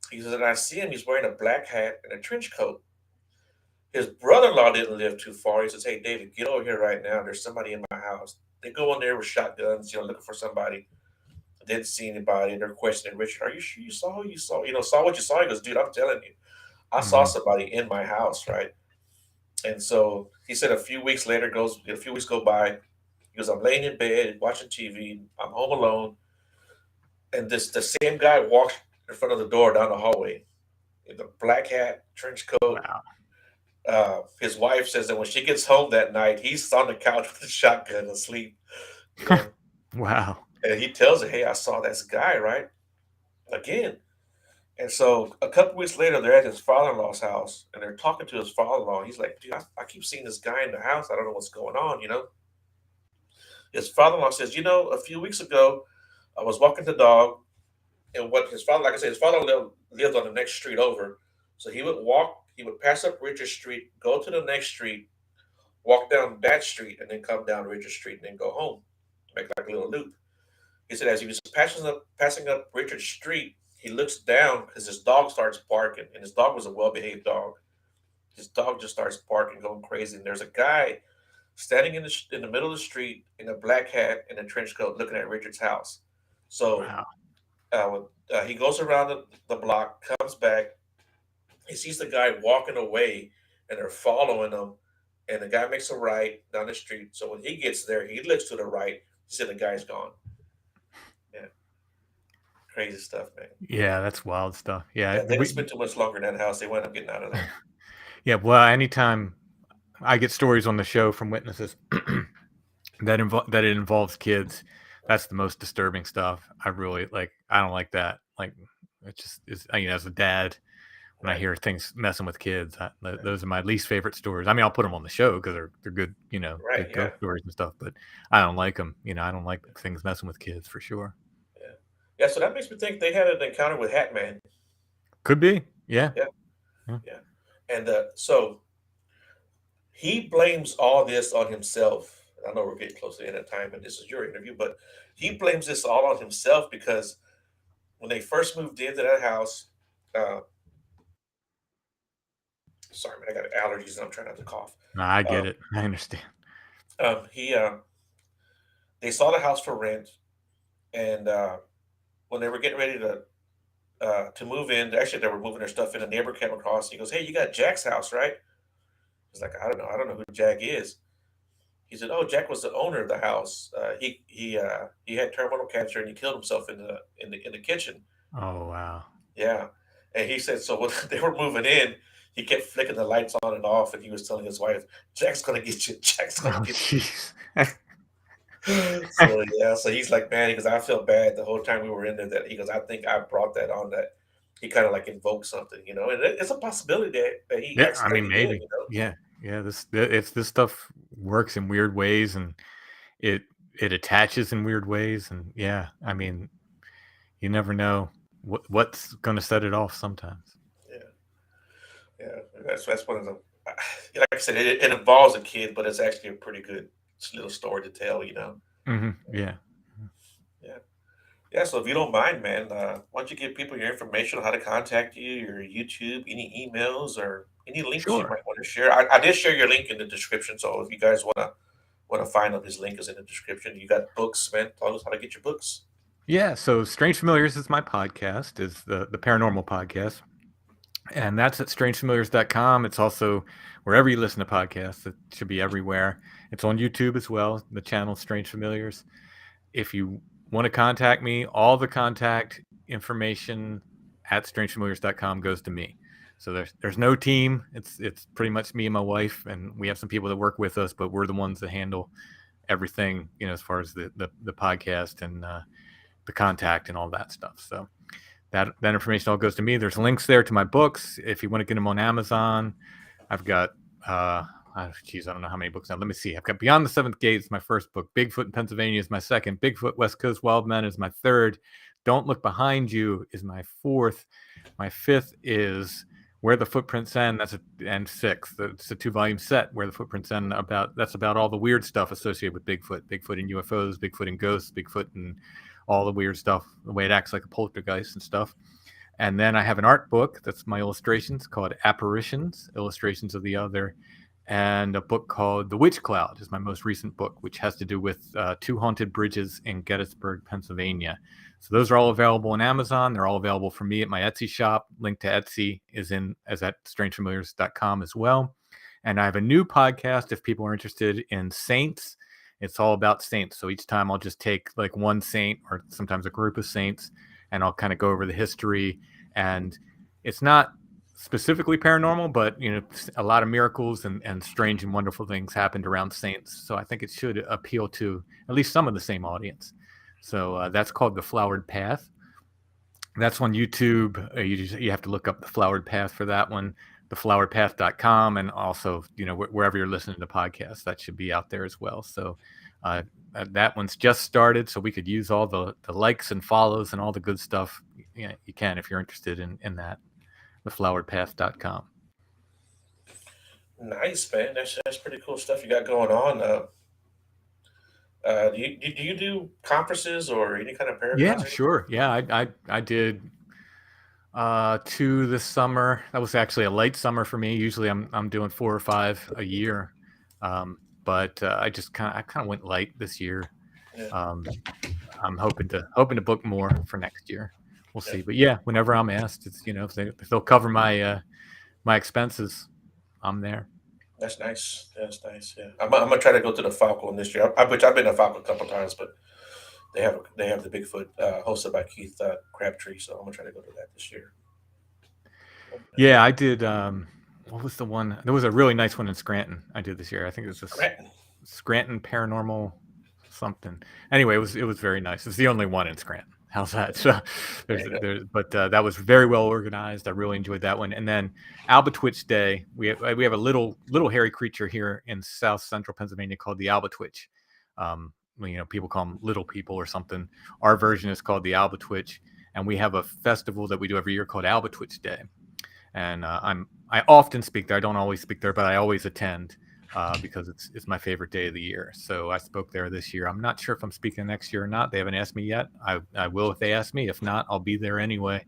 He says, and I see him, he's wearing a black hat and a trench coat. His brother-in-law didn't live too far. He says, hey, David, get over here right now. There's somebody in my house. They go in there with shotguns, looking for somebody. Didn't see anybody. They're questioning Richard. Are you sure you saw? You saw what you saw? He goes, dude, I'm telling you, I saw Mhm. somebody in my house, right? And so he said a few weeks go by. He goes, I'm laying in bed watching TV. I'm home alone, and the same guy walks in front of the door down the hallway in the black hat, trench coat. Wow. His wife says that when she gets home that night, he's on the couch with a shotgun asleep, you know. Wow. And he tells her, "Hey, I saw this guy, right? Again." And so a couple weeks later, they're at his father-in-law's house, and they're talking to his father-in-law. He's like, "Dude, I keep seeing this guy in the house. I don't know what's going on." His father-in-law says, "A few weeks ago, I was walking the dog, and what his father, like I said, his father lived on the next street over. So he would walk, he would pass up Richard Street, go to the next street, walk down that street, and then come down Richard Street and then go home, make like a little loop. He said as he was passing up Richard Street, he looks down because his dog starts barking, and his dog was a well-behaved dog. His dog just starts barking, going crazy, and there's a guy standing in the middle of the street in a black hat and a trench coat, looking at Richard's house. So Wow. he goes around the block, comes back. He sees the guy walking away, and they're following him. And the guy makes a right down the street. So when he gets there, he looks to the right. He said the guy's gone. Yeah, crazy stuff, man. Yeah, that's wild stuff. Yeah, Yeah, they didn't spend too much longer in that house. They wound up getting out of there. yeah. Well, anytime I get stories on the show from witnesses that it involves kids, that's the most disturbing stuff. I really like. I don't like that. Like, it just is. As a dad, when I Right, hear things messing with kids, right, those are my least favorite stories. I mean, I'll put them on the show because they're good, right. good Yeah, ghost stories and stuff. But I don't like them. I don't like things messing with kids for sure. yeah, yeah. So that makes me think they had an encounter with Hat Man. Could be. Yeah. Yeah, Yeah. yeah. And so he blames all this on himself. I know we're getting close to the end of time, and this is your interview, but he blames this all on himself because when they first moved into that house, uh, sorry, man, I got allergies and I'm trying not to cough. No, I Um, get it. I understand. he they saw the house for rent, and when they were getting ready to move in, actually they were moving their stuff in. A neighbor came across. He goes, "Hey, you got Jack's house, right?" He's like, I don't know who Jack is." He said, "Oh, Jack was the owner of the house. He had terminal cancer and he killed himself in the kitchen." Oh wow. Yeah, and he said so when they were moving in, he kept flicking the lights on and off, and he was telling his wife, "Jack's gonna get you. Jack's gonna Oh get jeez. you." So yeah, so he's like, "Man," he goes, "I feel bad the whole time we were in there." That he goes, "I think I brought that on." That he kind of like invoked something, and it's a possibility that he Yeah, I mean, accidentally did, maybe. Yeah, yeah. This stuff works in weird ways, and it it attaches in weird ways, and yeah, I mean, you never know what's going to set it off sometimes. Yeah, yeah. That's one of the. Like I said, it involves a kid, but it's actually a pretty good little story to tell. Yeah. Yeah. Yeah, so if you don't mind, man, why don't you give people your information on how to contact you, your YouTube, any emails or any links you Sure. might want to share? I did share your link in the description, so if you guys wanna find them, his link is in the description. You got books, man. Tell us how to get your books. Yeah. So, Strange Familiars is my podcast. Is the paranormal podcast, and that's at strangefamiliars.com. It's also wherever you listen to podcasts. It should be everywhere. It's on YouTube as well. The channel Strange Familiars. If you want to contact me, all the contact information at strangefamiliars.com goes to me. So there's no team. It's pretty much me and my wife, and we have some people that work with us, but we're the ones that handle everything, as far as the podcast and the contact and all that stuff. So that information all goes to me. There's links there to my books if you want to get them on Amazon. I've got geez, I don't know how many books now. Let me see. I've got Beyond the Seventh Gate is my first book. Bigfoot in Pennsylvania is my second. Bigfoot West Coast Wild Men is my third. Don't Look Behind You is my fourth. My fifth is Where the Footprints End. And sixth. It's a 2-volume set. Where the Footprints End. That's about all the weird stuff associated with Bigfoot. Bigfoot and UFOs. Bigfoot and ghosts. Bigfoot and all the weird stuff. The way it acts like a poltergeist and stuff. And then I have an art book that's my illustrations called Apparitions, Illustrations of the Other, and a book called The Witch Cloud is my most recent book, which has to do with 2 haunted bridges in Gettysburg, Pennsylvania. So those are all available on Amazon. They're all available for me at my Etsy shop. Link to Etsy is at strangefamiliars.com as well. And I have a new podcast if people are interested in saints. It's all about saints. So each time I'll just take like one saint or sometimes a group of saints, and I'll kind of go over the history. And it's not specifically paranormal, but a lot of miracles and strange and wonderful things happened around saints. So I think it should appeal to at least some of the same audience. So that's called The Flowered Path. That's on YouTube. You have to look up The Flowered Path for that one. thefloweredpath.com, and also, wherever you're listening to podcasts, that should be out there as well. So uh, that one's just started, so we could use all the likes and follows and all the good stuff. You can, if you're interested in that, thefloweredpath.com. Nice, man. That's pretty cool stuff you got going on. Do you do conferences or any kind of Yeah, paracons or anything? sure. Yeah, I did two this summer. That was actually a late summer for me. Usually I'm doing four or five a year. But I kind of went light this year. Yeah, Um, I'm hoping to book more for next year. We'll yeah. see. But yeah, whenever I'm asked, it's, if they'll cover my expenses, I'm there. That's nice. That's nice. Yeah, I'm gonna try to go to the Falcon this year. Which I've been to Falcon a couple times, but they have the Bigfoot hosted by Keith Crabtree, so I'm gonna try to go to that this year. Yeah, I did. What was the one? There was a really nice one in Scranton I did this year. I think it was this Scranton. Scranton Paranormal something. Anyway, it was very nice. It's the only one in Scranton. How's that? So There you go. but that was very well organized. I really enjoyed that one. And then Albatwitch Day, we have a little hairy creature here in South Central Pennsylvania called the Albatwitch. People call them little people or something. Our version is called the Albatwitch, and we have a festival that we do every year called Albatwitch Day. And I often speak there. I don't always speak there, but I always attend because it's my favorite day of the year. So I spoke there this year. I'm not sure if I'm speaking next year or not. They haven't asked me yet. I will if they ask me. If not, I'll be there anyway.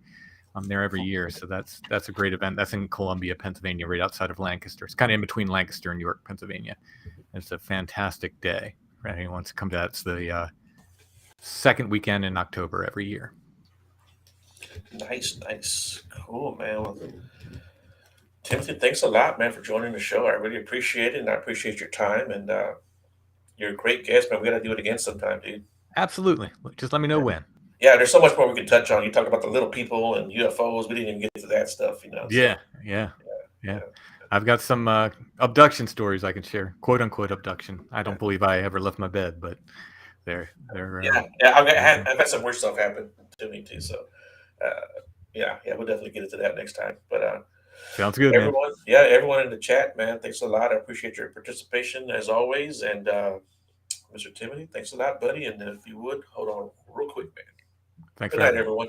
I'm there every year, so that's a great event. That's in Columbia, Pennsylvania, right outside of Lancaster. It's kind of in between Lancaster and York, Pennsylvania. It's a fantastic day for anyone who wants to come to that. It's the second weekend in October every year. Nice, nice, cool, man. Well, Timothy, thanks a lot, man, for joining the show. I really appreciate it, and I appreciate your time. And you're a great guest, man. We got to do it again sometime, dude. Absolutely. Just let me know Yeah. when. Yeah, there's so much more we could touch on. You talk about the little people and UFOs. We didn't even get to that stuff. Yeah, So yeah, yeah. yeah, I've got some abduction stories I can share, quote unquote abduction. I don't believe I ever left my bed, but they're yeah. I've got, they're had, there. I've had some weird stuff happen to me too. So uh, yeah, we'll definitely get into that next time. But Sounds good, man. everyone in the chat, man, thanks a lot. I appreciate your participation as always. And Mr. Timothy, thanks a lot, buddy. And if you would hold on real quick, man. Thanks Good for night, having me. everyone.